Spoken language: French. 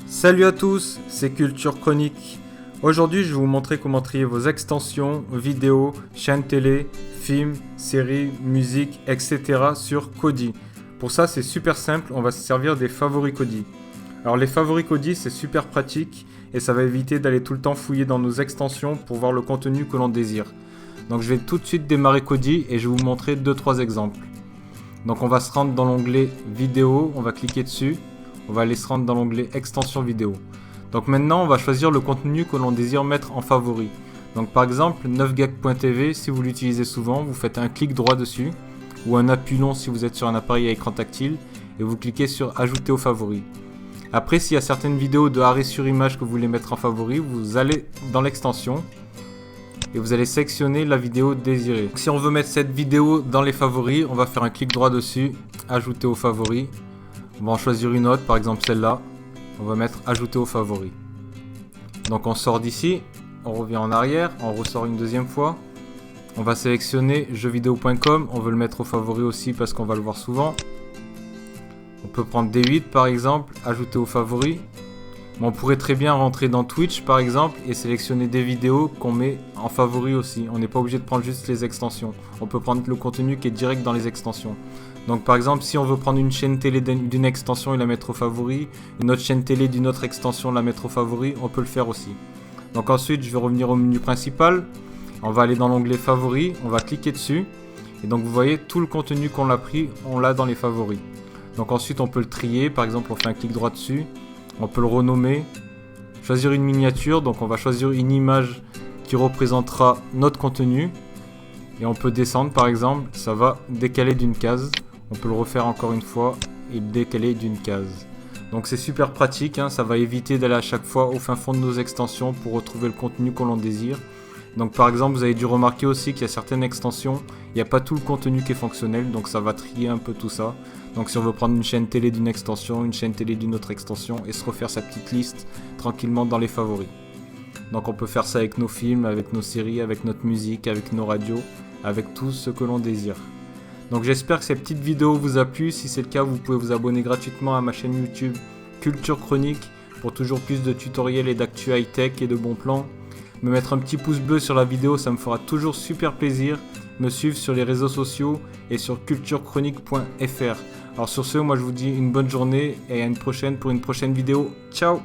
Salut à tous, c'est Culture Chronique. Aujourd'hui, je vais vous montrer comment trier vos extensions, vidéos, chaînes télé, films, séries, musique, etc. sur Kodi. Pour ça, c'est super simple, on va se servir des favoris Kodi. Alors les favoris Kodi, c'est super pratique et ça va éviter d'aller tout le temps fouiller dans nos extensions pour voir le contenu que l'on désire. Donc je vais tout de suite démarrer Kodi et je vais vous montrer 2-3 exemples. Donc on va se rendre dans l'onglet vidéo, on va cliquer dessus. On va aller se rendre dans l'onglet extension vidéo. Donc maintenant, on va choisir le contenu que l'on désire mettre en favori. Donc par exemple, 9gag.tv, si vous l'utilisez souvent, vous faites un clic droit dessus, ou un appui long si vous êtes sur un appareil à écran tactile, et vous cliquez sur ajouter aux favoris. Après, s'il y a certaines vidéos de arrêt sur image que vous voulez mettre en favori, vous allez dans l'extension, et vous allez sélectionner la vidéo désirée. Si on veut mettre cette vidéo dans les favoris, on va faire un clic droit dessus, ajouter aux favoris. On va en choisir une autre, par exemple celle-là. On va mettre ajouter aux favoris. Donc on sort d'ici, on revient en arrière, on ressort une deuxième fois. On va sélectionner jeuxvideo.com, on veut le mettre aux favoris aussi parce qu'on va le voir souvent. On peut prendre D8 par exemple, ajouter aux favoris. Mais on pourrait très bien rentrer dans Twitch par exemple et sélectionner des vidéos qu'on met en favoris aussi. On n'est pas obligé de prendre juste les extensions. On peut prendre le contenu qui est direct dans les extensions. Donc par exemple, si on veut prendre une chaîne télé d'une extension et la mettre aux favoris, une autre chaîne télé d'une autre extension la mettre aux favoris, on peut le faire aussi. Donc ensuite, je vais revenir au menu principal. On va aller dans l'onglet favoris, on va cliquer dessus. Et donc vous voyez, tout le contenu qu'on a pris, on l'a dans les favoris. Donc ensuite, on peut le trier. Par exemple, on fait un clic droit dessus. On peut le renommer. Choisir une miniature. Donc on va choisir une image qui représentera notre contenu. Et on peut descendre par exemple, ça va décaler d'une case. On peut le refaire encore une fois et décaler d'une case. Donc c'est super pratique, hein, ça va éviter d'aller à chaque fois au fin fond de nos extensions pour retrouver le contenu que l'on désire. Donc par exemple, vous avez dû remarquer aussi qu'il y a certaines extensions, il n'y a pas tout le contenu qui est fonctionnel, donc ça va trier un peu tout ça. Donc si on veut prendre une chaîne télé d'une extension, une chaîne télé d'une autre extension et se refaire sa petite liste tranquillement dans les favoris. Donc on peut faire ça avec nos films, avec nos séries, avec notre musique, avec nos radios, avec tout ce que l'on désire. Donc j'espère que cette petite vidéo vous a plu. Si c'est le cas, vous pouvez vous abonner gratuitement à ma chaîne YouTube Culture Chronique pour toujours plus de tutoriels et d'actu high-tech et de bons plans. Me mettre un petit pouce bleu sur la vidéo, ça me fera toujours super plaisir. Me suivre sur les réseaux sociaux et sur culturechronique.fr. Alors sur ce, moi je vous dis une bonne journée et à une prochaine pour une prochaine vidéo. Ciao!